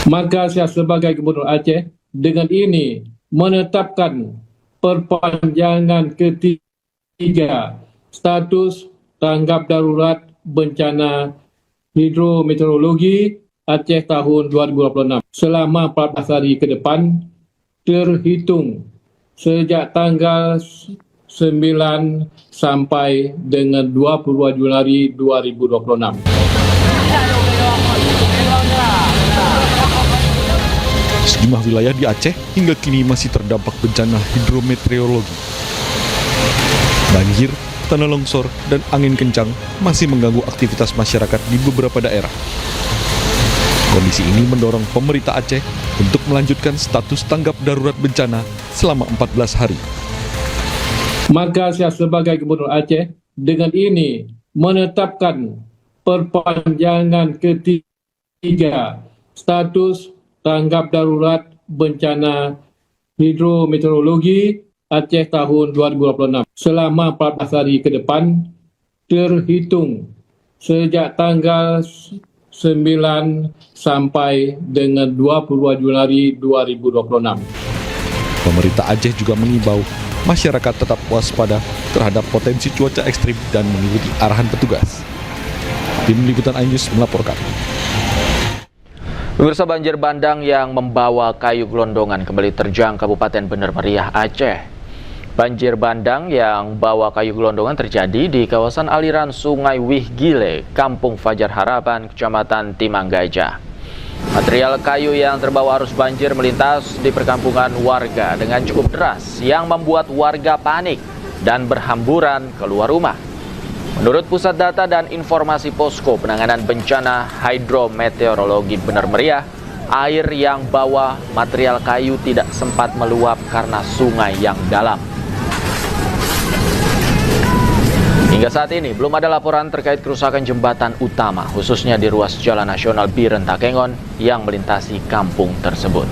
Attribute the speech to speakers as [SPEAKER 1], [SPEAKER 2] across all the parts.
[SPEAKER 1] Maka saya sebagai Gubernur Aceh dengan ini menetapkan perpanjangan ketiga status tanggap darurat bencana hidrometeorologi Aceh tahun 2026 selama 14 hari ke depan terhitung sejak tanggal 9 sampai dengan 22 Januari 2026.
[SPEAKER 2] Sejumlah wilayah di Aceh hingga kini masih terdampak bencana hidrometeorologi. Banjir, tanah longsor, dan angin kencang masih mengganggu aktivitas masyarakat di beberapa daerah. Kondisi ini mendorong pemerintah Aceh untuk melanjutkan status tanggap darurat bencana selama 14 hari.
[SPEAKER 1] Maka saya sebagai Gubernur Aceh dengan ini menetapkan perpanjangan ketiga status tanggap darurat bencana hidrometeorologi Aceh tahun 2026 selama 14 hari ke depan terhitung sejak tanggal 9 sampai dengan 22 Januari 2026.
[SPEAKER 2] Pemerintah Aceh juga mengimbau masyarakat tetap waspada terhadap potensi cuaca ekstrim dan mengikuti arahan petugas. Tim Liputan iNews melaporkan.
[SPEAKER 3] Pemirsa, banjir bandang yang membawa kayu gelondongan kembali terjang Kabupaten Bener Meriah, Aceh. Banjir bandang yang bawa kayu gelondongan terjadi di kawasan aliran Sungai Wih Gile, Kampung Fajar Harapan, Kecamatan Timang Gajah. Material kayu yang terbawa arus banjir melintas di perkampungan warga dengan cukup deras yang membuat warga panik dan berhamburan keluar rumah. Menurut Pusat Data dan Informasi Posko Penanganan Bencana Hidrometeorologi Bener Meriah, air yang bawa material kayu tidak sempat meluap karena sungai yang dalam. Hingga saat ini belum ada laporan terkait kerusakan jembatan utama, khususnya di ruas Jalan Nasional Biren Takengon yang melintasi kampung tersebut.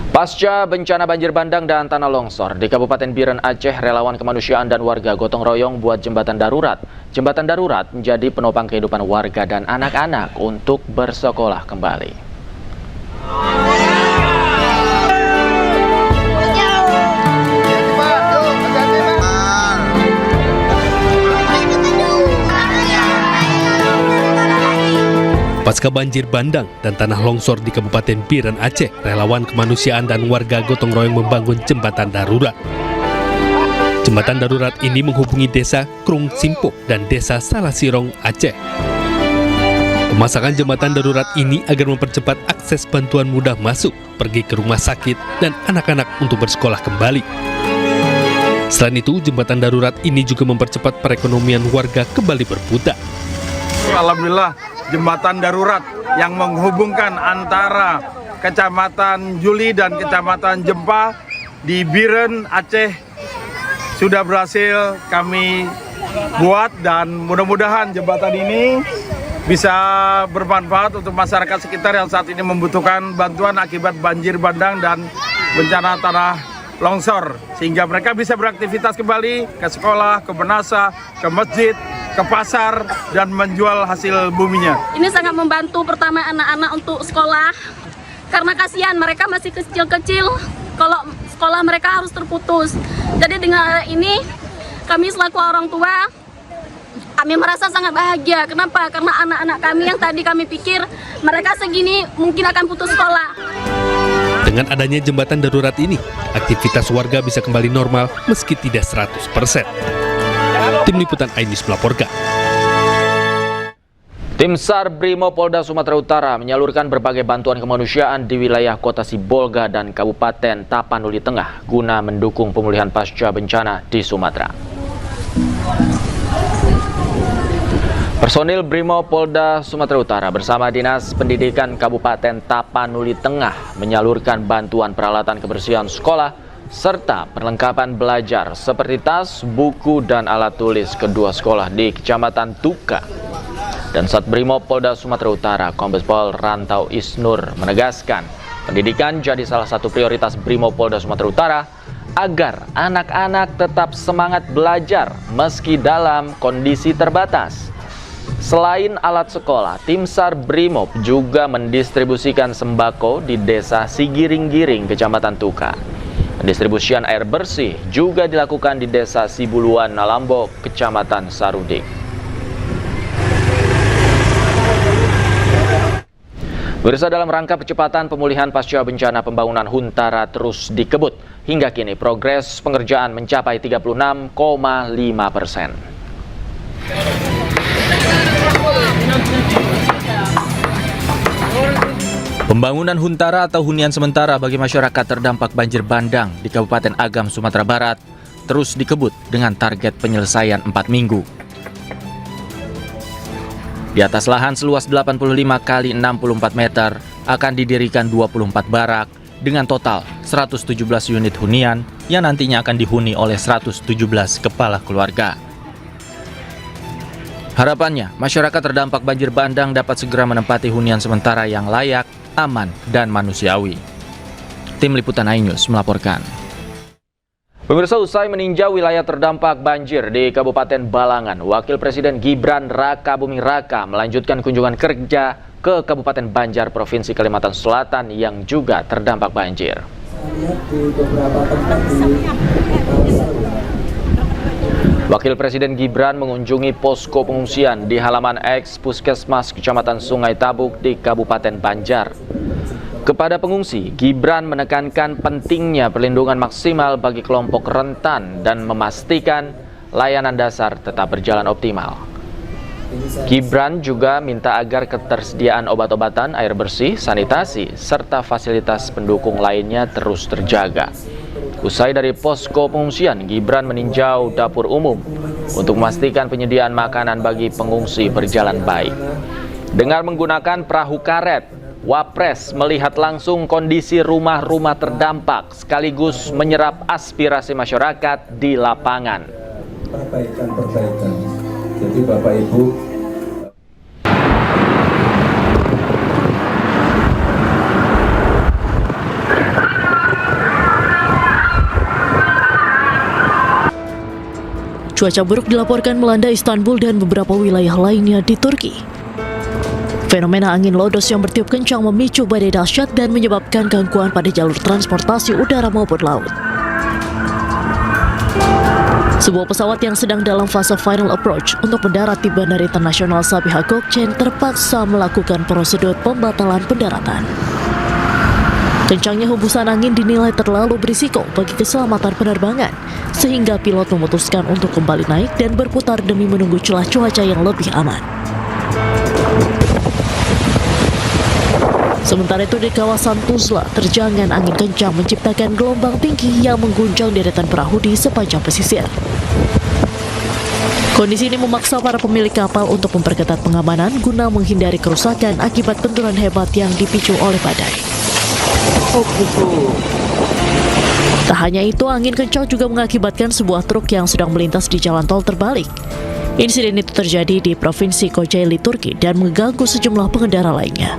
[SPEAKER 3] Pasca bencana banjir bandang dan tanah longsor di Kabupaten Biren Aceh, relawan kemanusiaan dan warga gotong royong buat jembatan darurat. Jembatan darurat menjadi penopang kehidupan warga dan anak-anak untuk bersekolah kembali.
[SPEAKER 4] Pasca banjir bandang dan tanah longsor di Kabupaten Biren Aceh, relawan kemanusiaan dan warga gotong royong membangun jembatan darurat. Jembatan darurat ini menghubungi desa Krung Simpuk dan desa Salasirong, Aceh. Pemasangan jembatan darurat ini agar mempercepat akses bantuan mudah masuk, pergi ke rumah sakit, dan anak-anak untuk bersekolah kembali. Selain itu, jembatan darurat ini juga mempercepat perekonomian warga kembali berputar.
[SPEAKER 5] Alhamdulillah, jembatan darurat yang menghubungkan antara Kecamatan Juli dan Kecamatan Jempa di Biren, Aceh sudah berhasil kami buat, dan mudah-mudahan jembatan ini bisa bermanfaat untuk masyarakat sekitar yang saat ini membutuhkan bantuan akibat banjir bandang dan bencana tanah longsor, sehingga mereka bisa beraktivitas kembali ke sekolah, ke benasa, ke masjid, ke pasar, dan menjual hasil buminya.
[SPEAKER 6] Ini sangat membantu pertama anak-anak untuk sekolah, karena kasihan mereka masih kecil-kecil, kalau sekolah mereka harus terputus. Jadi dengan ini kami selaku orang tua, kami merasa sangat bahagia. Kenapa? Karena anak-anak kami yang tadi kami pikir mereka segini mungkin akan putus sekolah.
[SPEAKER 4] Dengan adanya jembatan darurat ini, aktivitas warga bisa kembali normal meski tidak 100%. Tim Liputan iNews melaporkan.
[SPEAKER 3] Tim SAR Brimo Polda Sumatera Utara menyalurkan berbagai bantuan kemanusiaan di wilayah Kota Sibolga dan Kabupaten Tapanuli Tengah guna mendukung pemulihan pasca bencana di Sumatera. Personil Brimo Polda Sumatera Utara bersama Dinas Pendidikan Kabupaten Tapanuli Tengah menyalurkan bantuan peralatan kebersihan sekolah serta perlengkapan belajar seperti tas, buku, dan alat tulis kedua sekolah di Kecamatan Tuka. Dan Sat Brimo Polda Sumatera Utara, Kombes Pol Rantau Isnur menegaskan, pendidikan jadi salah satu prioritas Brimo Polda Sumatera Utara agar anak-anak tetap semangat belajar meski dalam kondisi terbatas. Selain alat sekolah, tim SAR Brimob juga mendistribusikan sembako di Desa Sigiring-Giring, Kecamatan Tuka. Pendistribusian air bersih juga dilakukan di Desa Sibuluan Nalambo, Kecamatan Sarudik. Pemirsa, dalam rangka percepatan pemulihan pasca bencana, pembangunan Huntara terus dikebut. Hingga kini progres pengerjaan mencapai 36,5%. Pembangunan Huntara atau hunian sementara bagi masyarakat terdampak banjir bandang di Kabupaten Agam, Sumatera Barat terus dikebut dengan target penyelesaian 4 minggu. Di atas lahan seluas 85 kali 64 meter akan didirikan 24 barak dengan total 117 unit hunian yang nantinya akan dihuni oleh 117 kepala keluarga. Harapannya, masyarakat terdampak banjir bandang dapat segera menempati hunian sementara yang layak, aman, dan manusiawi. Tim Liputan iNews melaporkan. Pemirsa, usai meninjau wilayah terdampak banjir di Kabupaten Balangan, Wakil Presiden Gibran Rakabuming Raka melanjutkan kunjungan kerja ke Kabupaten Banjar, Provinsi Kalimantan Selatan yang juga terdampak banjir. Wakil Presiden Gibran mengunjungi posko pengungsian di halaman eks Puskesmas Kecamatan Sungai Tabuk di Kabupaten Banjar. Kepada pengungsi, Gibran menekankan pentingnya perlindungan maksimal bagi kelompok rentan dan memastikan layanan dasar tetap berjalan optimal. Gibran juga minta agar ketersediaan obat-obatan, air bersih, sanitasi, serta fasilitas pendukung lainnya terus terjaga. Usai dari posko pengungsian, Gibran meninjau dapur umum untuk memastikan penyediaan makanan bagi pengungsi berjalan baik. Dengan menggunakan perahu karet, Wapres melihat langsung kondisi rumah-rumah terdampak sekaligus menyerap aspirasi masyarakat di lapangan.
[SPEAKER 7] Perbaikan. Jadi Bapak Ibu,
[SPEAKER 8] cuaca buruk dilaporkan melanda Istanbul dan beberapa wilayah lainnya di Turki. Fenomena angin lodos yang bertiup kencang memicu badai dahsyat dan menyebabkan gangguan pada jalur transportasi udara maupun laut. Sebuah pesawat yang sedang dalam fase final approach untuk mendarat di Bandara Internasional Sabiha Gökçen terpaksa melakukan prosedur pembatalan pendaratan. Kencangnya hembusan angin dinilai terlalu berisiko bagi keselamatan penerbangan, sehingga pilot memutuskan untuk kembali naik dan berputar demi menunggu celah cuaca yang lebih aman. Sementara itu di kawasan Tuzla, terjangan angin kencang menciptakan gelombang tinggi yang mengguncang deretan perahu di sepanjang pesisir. Kondisi ini memaksa para pemilik kapal untuk memperketat pengamanan guna menghindari kerusakan akibat benturan hebat yang dipicu oleh badai. Tak hanya itu, angin kencang juga mengakibatkan sebuah truk yang sedang melintas di jalan tol terbalik. Insiden itu terjadi di Provinsi Kocaeli, Turki dan mengganggu sejumlah pengendara lainnya.